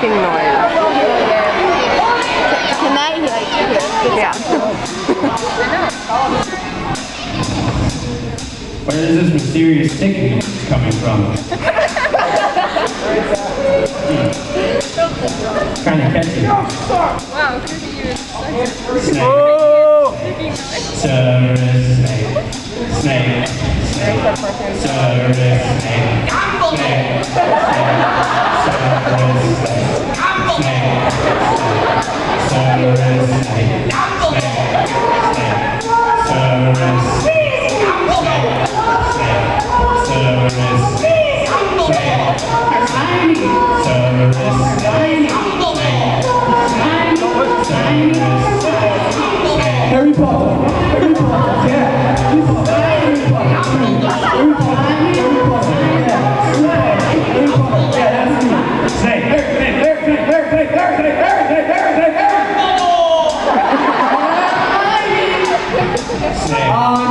barking noise. Can I hear it? Yeah. Where is this mysterious ticking coming from? Kind of catchy. Wow, could you use Snake. Oh! Service snake. Snake. Snake. Service snake. Snake. Service snake. Snake. Service snake. Snake. Service snake. Harry Potter. Harry Potter. Yeah. Harry Potter. Harry Potter. Harry Potter. Harry Potter. Yeah. Harry Potter. Yeah, that's me. Snake. Snake.